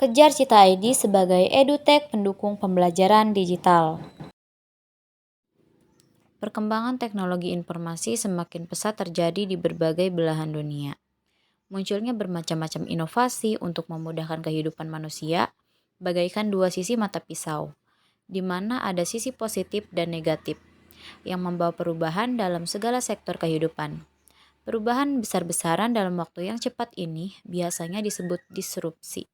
Kejar Cita ID sebagai edutech pendukung pembelajaran digital. Perkembangan teknologi informasi semakin pesat terjadi di berbagai belahan dunia. Munculnya bermacam-macam inovasi untuk memudahkan kehidupan manusia, bagaikan dua sisi mata pisau, di mana ada sisi positif dan negatif, yang membawa perubahan dalam segala sektor kehidupan. Perubahan besar-besaran dalam waktu yang cepat ini biasanya disebut disrupsi.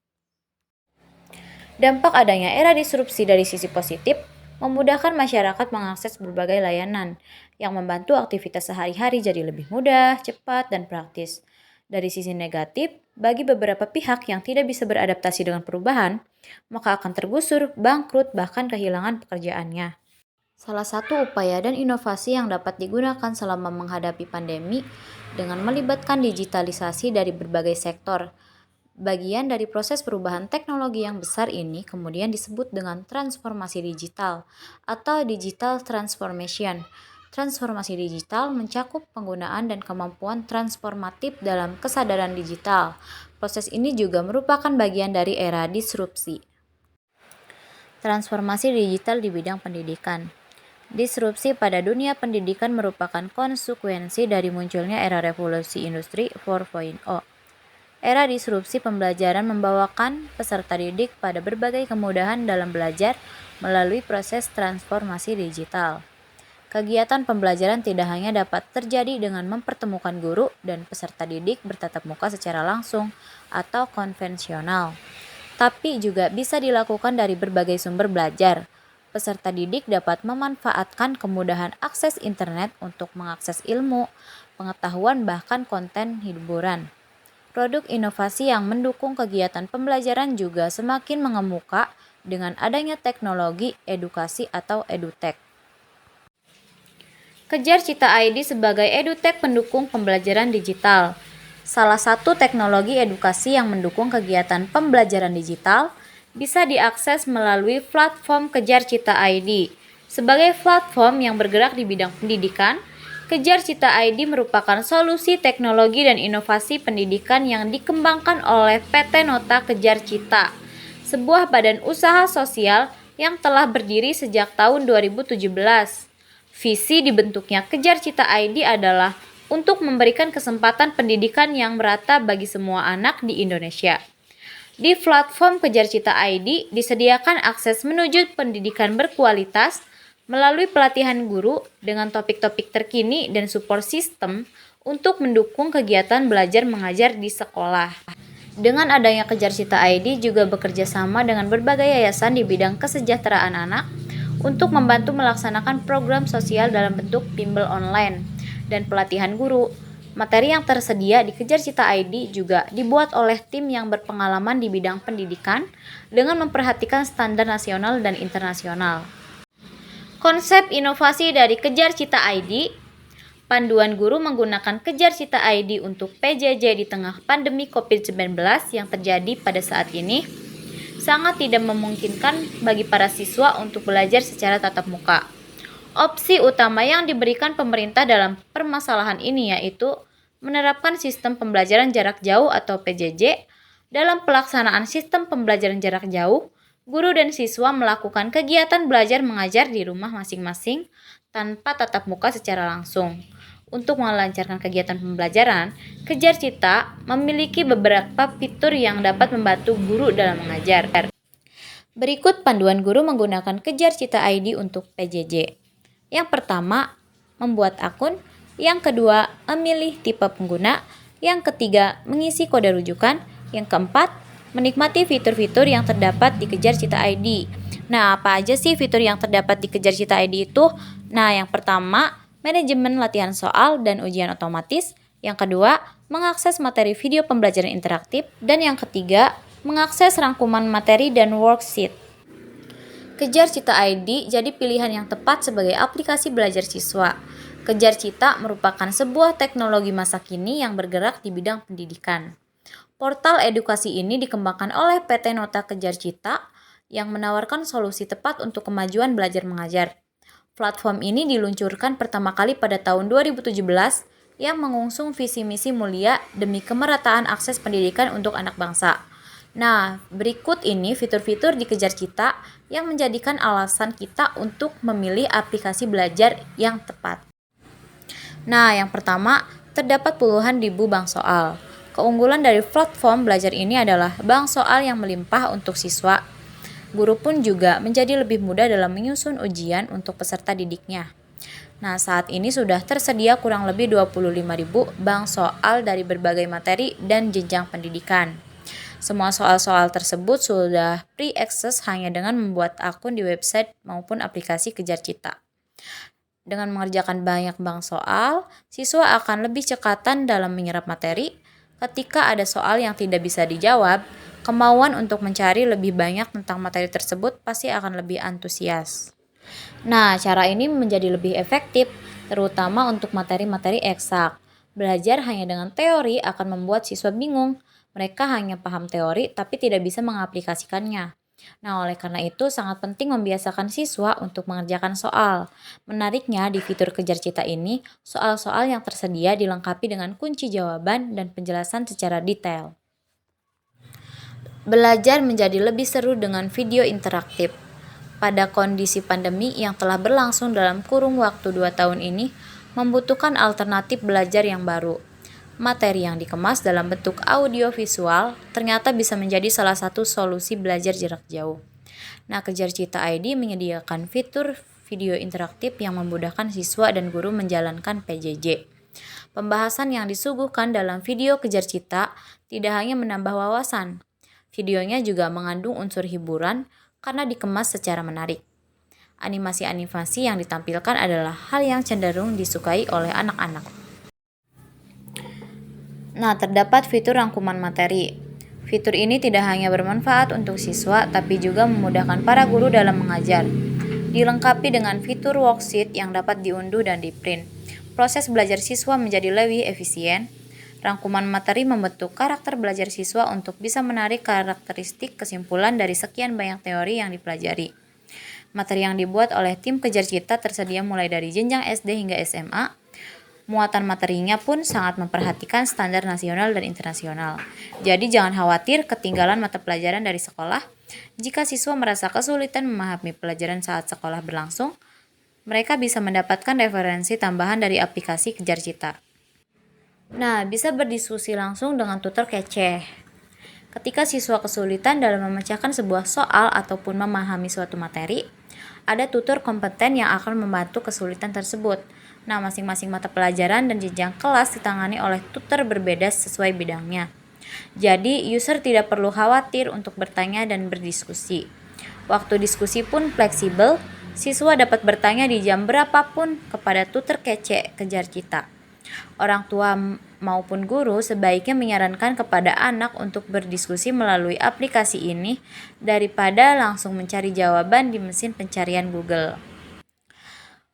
Dampak adanya era disrupsi dari sisi positif memudahkan masyarakat mengakses berbagai layanan yang membantu aktivitas sehari-hari jadi lebih mudah, cepat, dan praktis. Dari sisi negatif, bagi beberapa pihak yang tidak bisa beradaptasi dengan perubahan, maka akan tergusur, bangkrut, bahkan kehilangan pekerjaannya. Salah satu upaya dan inovasi yang dapat digunakan selama menghadapi pandemi dengan melibatkan digitalisasi dari berbagai sektor. Bagian dari proses perubahan teknologi yang besar ini kemudian disebut dengan transformasi digital atau digital transformation. Transformasi digital mencakup penggunaan dan kemampuan transformatif dalam kesadaran digital. Proses ini juga merupakan bagian dari era disrupsi. Transformasi digital di bidang pendidikan. Disrupsi pada dunia pendidikan merupakan konsekuensi dari munculnya era revolusi industri 4.0. Era disrupsi pembelajaran membawakan peserta didik pada berbagai kemudahan dalam belajar melalui proses transformasi digital. Kegiatan pembelajaran tidak hanya dapat terjadi dengan mempertemukan guru dan peserta didik bertatap muka secara langsung atau konvensional, tapi juga bisa dilakukan dari berbagai sumber belajar. Peserta didik dapat memanfaatkan kemudahan akses internet untuk mengakses ilmu, pengetahuan, bahkan konten hiburan. Produk inovasi yang mendukung kegiatan pembelajaran juga semakin mengemuka dengan adanya teknologi edukasi atau edutech. Kejar Cita ID sebagai edutech pendukung pembelajaran digital. Salah satu teknologi edukasi yang mendukung kegiatan pembelajaran digital bisa diakses melalui platform Kejar Cita ID. Sebagai platform yang bergerak di bidang pendidikan, Kejar Cita ID merupakan solusi teknologi dan inovasi pendidikan yang dikembangkan oleh PT Nota Kejar Cita, sebuah badan usaha sosial yang telah berdiri sejak tahun 2017. Visi dibentuknya Kejar Cita ID adalah untuk memberikan kesempatan pendidikan yang merata bagi semua anak di Indonesia. Di platform Kejar Cita ID disediakan akses menuju pendidikan berkualitas melalui pelatihan guru dengan topik-topik terkini dan support system untuk mendukung kegiatan belajar mengajar di sekolah. Dengan adanya Kejar Cita ID juga bekerja sama dengan berbagai yayasan di bidang kesejahteraan anak untuk membantu melaksanakan program sosial dalam bentuk bimbel online dan pelatihan guru. Materi yang tersedia di Kejar Cita ID juga dibuat oleh tim yang berpengalaman di bidang pendidikan dengan memperhatikan standar nasional dan internasional. Konsep inovasi dari Kejar Cita ID, panduan guru menggunakan Kejar Cita ID untuk PJJ di tengah pandemi COVID-19 yang terjadi pada saat ini, sangat tidak memungkinkan bagi para siswa untuk belajar secara tatap muka. Opsi utama yang diberikan pemerintah dalam permasalahan ini yaitu menerapkan sistem pembelajaran jarak jauh atau PJJ. Dalam pelaksanaan sistem pembelajaran jarak jauh, guru dan siswa melakukan kegiatan belajar mengajar di rumah masing-masing tanpa tatap muka secara langsung. Untuk melancarkan kegiatan pembelajaran, Kejar Cita memiliki beberapa fitur yang dapat membantu guru dalam mengajar. Berikut panduan guru menggunakan Kejar Cita ID untuk PJJ. Yang pertama, membuat akun. Yang kedua, memilih tipe pengguna. Yang ketiga, mengisi kode rujukan. Yang keempat, menikmati fitur-fitur yang terdapat di Kejar Cita ID. Nah, apa aja sih fitur yang terdapat di Kejar Cita ID itu? Nah, yang pertama, manajemen latihan soal dan ujian otomatis. Yang kedua, mengakses materi video pembelajaran interaktif. Dan yang ketiga, mengakses rangkuman materi dan worksheet. Kejar Cita ID jadi pilihan yang tepat sebagai aplikasi belajar siswa. Kejar Cita merupakan sebuah teknologi masa kini yang bergerak di bidang pendidikan. Portal edukasi ini dikembangkan oleh PT Nota Kejar Cita yang menawarkan solusi tepat untuk kemajuan belajar mengajar. Platform ini diluncurkan pertama kali pada tahun 2017 yang mengusung visi misi mulia demi kemerataan akses pendidikan untuk anak bangsa. Nah, berikut ini fitur-fitur di Kejar Cita yang menjadikan alasan kita untuk memilih aplikasi belajar yang tepat. Nah, yang pertama, terdapat puluhan ribu bank soal. Keunggulan dari platform belajar ini adalah bank soal yang melimpah untuk siswa. Guru pun juga menjadi lebih mudah dalam menyusun ujian untuk peserta didiknya. Nah, saat ini sudah tersedia kurang lebih 25.000 bank soal dari berbagai materi dan jenjang pendidikan. Semua soal-soal tersebut sudah pre-access hanya dengan membuat akun di website maupun aplikasi Kejar Cita. Dengan mengerjakan banyak bank soal, siswa akan lebih cekatan dalam menyerap materi. Ketika ada soal yang tidak bisa dijawab, kemauan untuk mencari lebih banyak tentang materi tersebut pasti akan lebih antusias. Nah, cara ini menjadi lebih efektif, terutama untuk materi-materi eksak. Belajar hanya dengan teori akan membuat siswa bingung. Mereka hanya paham teori tapi tidak bisa mengaplikasikannya. Nah, oleh karena itu sangat penting membiasakan siswa untuk mengerjakan soal. Menariknya di fitur Kejar Cita ini, soal-soal yang tersedia dilengkapi dengan kunci jawaban dan penjelasan secara detail. Belajar menjadi lebih seru dengan video interaktif. Pada kondisi pandemi yang telah berlangsung dalam kurun waktu 2 tahun ini, membutuhkan alternatif belajar yang baru. Materi yang dikemas dalam bentuk audio visual ternyata bisa menjadi salah satu solusi belajar jarak jauh. Nah, Kejar Cita ID menyediakan fitur video interaktif yang memudahkan siswa dan guru menjalankan PJJ. Pembahasan yang disuguhkan dalam video Kejar Cita tidak hanya menambah wawasan, videonya juga mengandung unsur hiburan karena dikemas secara menarik. Animasi-animasi yang ditampilkan adalah hal yang cenderung disukai oleh anak-anak. Nah, terdapat fitur rangkuman materi. Fitur ini tidak hanya bermanfaat untuk siswa, tapi juga memudahkan para guru dalam mengajar. Dilengkapi dengan fitur worksheet yang dapat diunduh dan diprint. Proses belajar siswa menjadi lebih efisien. Rangkuman materi membentuk karakter belajar siswa untuk bisa menarik karakteristik kesimpulan dari sekian banyak teori yang dipelajari. Materi yang dibuat oleh tim Kejar Cita tersedia mulai dari jenjang SD hingga SMA. Muatan materinya pun sangat memperhatikan standar nasional dan internasional. Jadi jangan khawatir ketinggalan mata pelajaran dari sekolah. Jika siswa merasa kesulitan memahami pelajaran saat sekolah berlangsung, mereka bisa mendapatkan referensi tambahan dari aplikasi Kejar Cita. Nah, bisa berdiskusi langsung dengan tutor kece. Ketika siswa kesulitan dalam memecahkan sebuah soal ataupun memahami suatu materi, ada tutor kompeten yang akan membantu kesulitan tersebut. Nah, masing-masing mata pelajaran dan jenjang kelas ditangani oleh tutor berbeda sesuai bidangnya. Jadi, user tidak perlu khawatir untuk bertanya dan berdiskusi. Waktu diskusi pun fleksibel, siswa dapat bertanya di jam berapapun kepada tutor kece Kejar Cita. Orang tua maupun guru sebaiknya menyarankan kepada anak untuk berdiskusi melalui aplikasi ini daripada langsung mencari jawaban di mesin pencarian Google.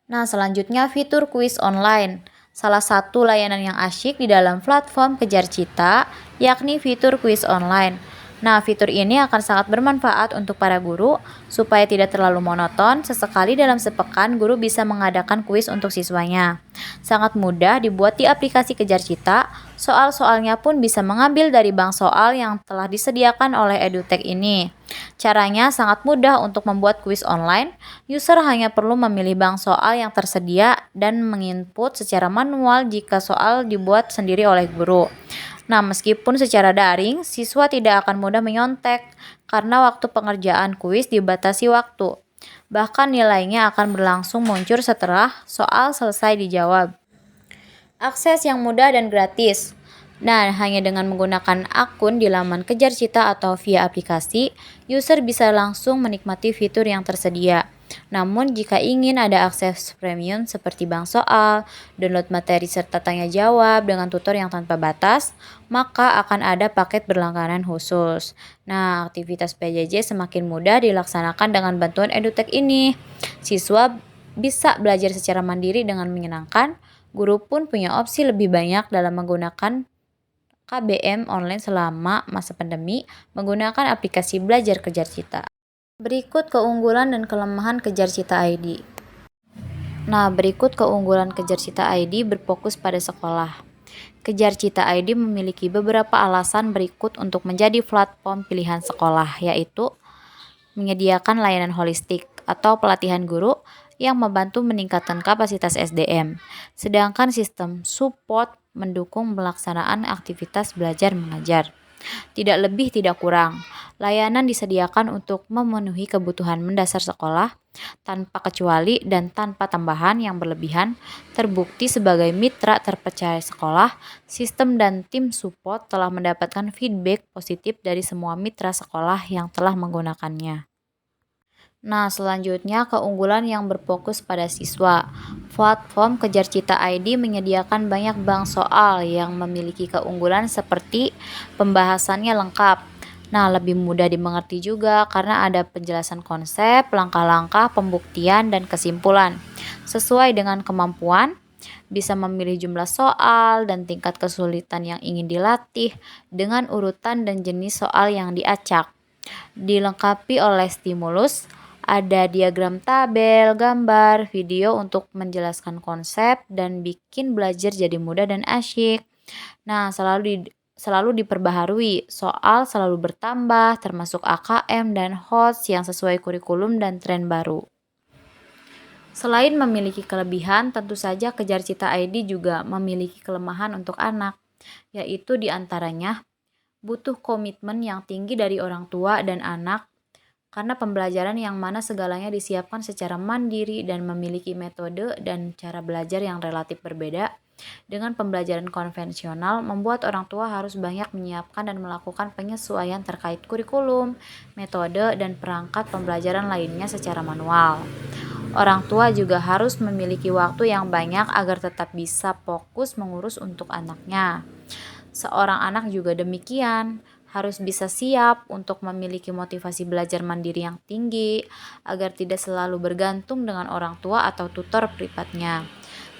Nah, selanjutnya fitur kuis online. Salah satu layanan yang asyik di dalam platform Kejar Cita yakni fitur kuis online. Nah, fitur ini akan sangat bermanfaat untuk para guru supaya tidak terlalu monoton. Sesekali dalam sepekan, guru bisa mengadakan kuis untuk siswanya. Sangat mudah dibuat di aplikasi Kejar Cita. Soal-soalnya pun bisa mengambil dari bank soal yang telah disediakan oleh EduTech ini. Caranya sangat mudah untuk membuat kuis online. User hanya perlu memilih bank soal yang tersedia dan menginput secara manual jika soal dibuat sendiri oleh guru. Nah, meskipun secara daring, siswa tidak akan mudah menyontek karena waktu pengerjaan kuis dibatasi waktu. Bahkan nilainya akan berlangsung muncul setelah soal selesai dijawab. Akses yang mudah dan gratis. Nah, hanya dengan menggunakan akun di laman Kejar Cita atau via aplikasi, user bisa langsung menikmati fitur yang tersedia. Namun, jika ingin ada akses premium seperti bank soal, download materi serta tanya jawab dengan tutor yang tanpa batas, maka akan ada paket berlangganan khusus. Nah, aktivitas PJJ semakin mudah dilaksanakan dengan bantuan EduTech ini. Siswa bisa belajar secara mandiri dengan menyenangkan. Guru pun punya opsi lebih banyak dalam menggunakan KBM online selama masa pandemi menggunakan aplikasi Belajar Kejar Cita. Berikut keunggulan dan kelemahan Kejar Cita ID. Nah, berikut keunggulan Kejar Cita ID berfokus pada sekolah. Kejar Cita ID memiliki beberapa alasan berikut untuk menjadi platform pilihan sekolah, yaitu menyediakan layanan holistik atau pelatihan guru yang membantu meningkatkan kapasitas SDM, sedangkan sistem support mendukung pelaksanaan aktivitas belajar mengajar. Tidak lebih tidak kurang, layanan disediakan untuk memenuhi kebutuhan mendasar sekolah tanpa kecuali dan tanpa tambahan yang berlebihan. Terbukti sebagai mitra terpercaya sekolah, sistem dan tim support telah mendapatkan feedback positif dari semua mitra sekolah yang telah menggunakannya. Nah, selanjutnya keunggulan yang berfokus pada siswa. Platform Kejar Cita ID menyediakan banyak bank soal yang memiliki keunggulan seperti pembahasannya lengkap. Nah, lebih mudah dimengerti juga karena ada penjelasan konsep, langkah-langkah, pembuktian, dan kesimpulan. Sesuai dengan kemampuan, bisa memilih jumlah soal dan tingkat kesulitan yang ingin dilatih dengan urutan dan jenis soal yang diacak. Dilengkapi oleh stimulus, ada diagram tabel, gambar, video untuk menjelaskan konsep dan bikin belajar jadi mudah dan asyik. Nah, selalu diperbaharui, soal selalu bertambah termasuk AKM dan HOTS yang sesuai kurikulum dan tren baru. Selain memiliki kelebihan, tentu saja Kejar Cita ID juga memiliki kelemahan untuk anak, yaitu diantaranya butuh komitmen yang tinggi dari orang tua dan anak karena pembelajaran yang mana segalanya disiapkan secara mandiri dan memiliki metode dan cara belajar yang relatif berbeda dengan pembelajaran konvensional, membuat orang tua harus banyak menyiapkan dan melakukan penyesuaian terkait kurikulum, metode, dan perangkat pembelajaran lainnya secara manual. Orang tua juga harus memiliki waktu yang banyak agar tetap bisa fokus mengurus untuk anaknya. Seorang anak juga demikian, harus bisa siap untuk memiliki motivasi belajar mandiri yang tinggi agar tidak selalu bergantung dengan orang tua atau tutor privatnya.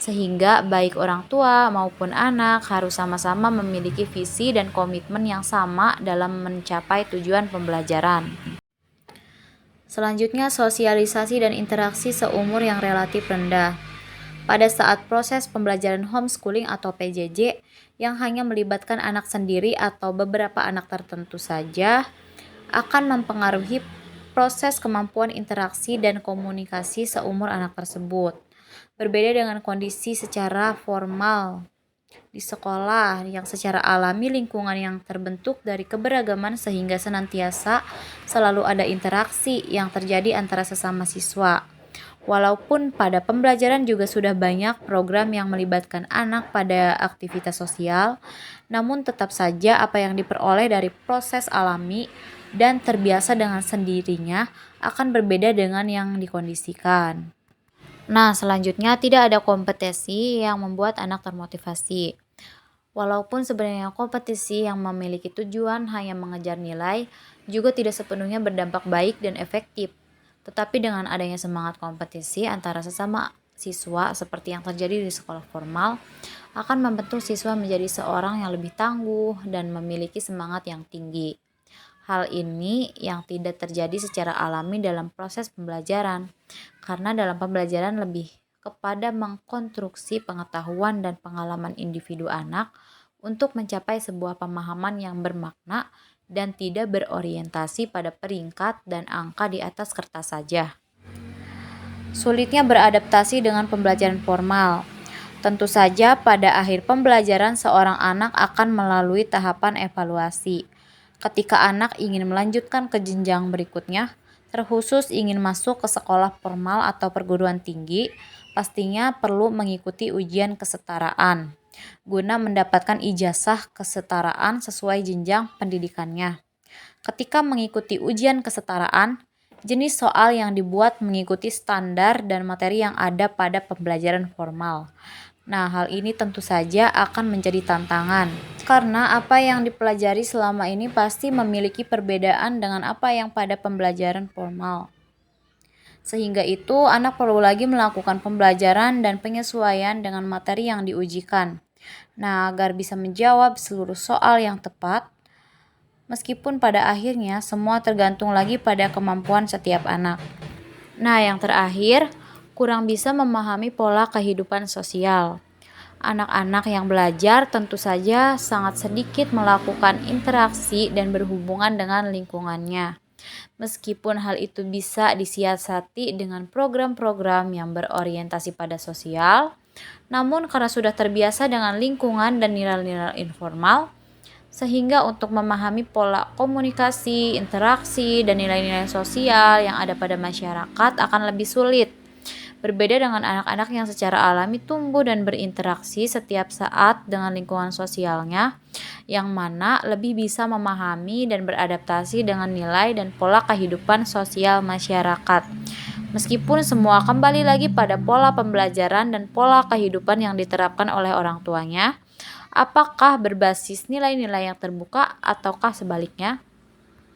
Sehingga baik orang tua maupun anak harus sama-sama memiliki visi dan komitmen yang sama dalam mencapai tujuan pembelajaran. Selanjutnya, sosialisasi dan interaksi seumur yang relatif rendah. Pada saat proses pembelajaran homeschooling atau PJJ yang hanya melibatkan anak sendiri atau beberapa anak tertentu saja, akan mempengaruhi proses kemampuan interaksi dan komunikasi seumur anak tersebut. Berbeda dengan kondisi secara formal di sekolah yang secara alami lingkungan yang terbentuk dari keberagaman sehingga senantiasa selalu ada interaksi yang terjadi antara sesama siswa. Walaupun pada pembelajaran juga sudah banyak program yang melibatkan anak pada aktivitas sosial, namun tetap saja apa yang diperoleh dari proses alami dan terbiasa dengan sendirinya akan berbeda dengan yang dikondisikan. Nah, selanjutnya tidak ada kompetisi yang membuat anak termotivasi. Walaupun sebenarnya kompetisi yang memiliki tujuan hanya mengejar nilai, juga tidak sepenuhnya berdampak baik dan efektif. Tetapi dengan adanya semangat kompetisi antara sesama siswa seperti yang terjadi di sekolah formal, akan membentuk siswa menjadi seorang yang lebih tangguh dan memiliki semangat yang tinggi. Hal ini yang tidak terjadi secara alami dalam proses pembelajaran, karena dalam pembelajaran lebih kepada mengkonstruksi pengetahuan dan pengalaman individu anak untuk mencapai sebuah pemahaman yang bermakna dan tidak berorientasi pada peringkat dan angka di atas kertas saja. Sulitnya beradaptasi dengan pembelajaran formal. Tentu saja pada akhir pembelajaran seorang anak akan melalui tahapan evaluasi. Ketika anak ingin melanjutkan ke jenjang berikutnya, terkhusus ingin masuk ke sekolah formal atau perguruan tinggi, pastinya perlu mengikuti ujian kesetaraan guna mendapatkan ijazah kesetaraan sesuai jenjang pendidikannya. Ketika mengikuti ujian kesetaraan, jenis soal yang dibuat mengikuti standar dan materi yang ada pada pembelajaran formal. Nah, hal ini tentu saja akan menjadi tantangan, karena apa yang dipelajari selama ini pasti memiliki perbedaan dengan apa yang pada pembelajaran formal. Sehingga itu, anak perlu lagi melakukan pembelajaran dan penyesuaian dengan materi yang diujikan. Nah, agar bisa menjawab seluruh soal yang tepat, meskipun pada akhirnya semua tergantung lagi pada kemampuan setiap anak. Nah, yang terakhir, kurang bisa memahami pola kehidupan sosial. Anak-anak yang belajar tentu saja sangat sedikit melakukan interaksi dan berhubungan dengan lingkungannya. Meskipun hal itu bisa disiasati dengan program-program yang berorientasi pada sosial, namun karena sudah terbiasa dengan lingkungan dan nilai-nilai informal, sehingga untuk memahami pola komunikasi, interaksi, dan nilai-nilai sosial yang ada pada masyarakat akan lebih sulit. Berbeda dengan anak-anak yang secara alami tumbuh dan berinteraksi setiap saat dengan lingkungan sosialnya, yang mana lebih bisa memahami dan beradaptasi dengan nilai dan pola kehidupan sosial masyarakat. Meskipun semua kembali lagi pada pola pembelajaran dan pola kehidupan yang diterapkan oleh orang tuanya, apakah berbasis nilai-nilai yang terbuka ataukah sebaliknya?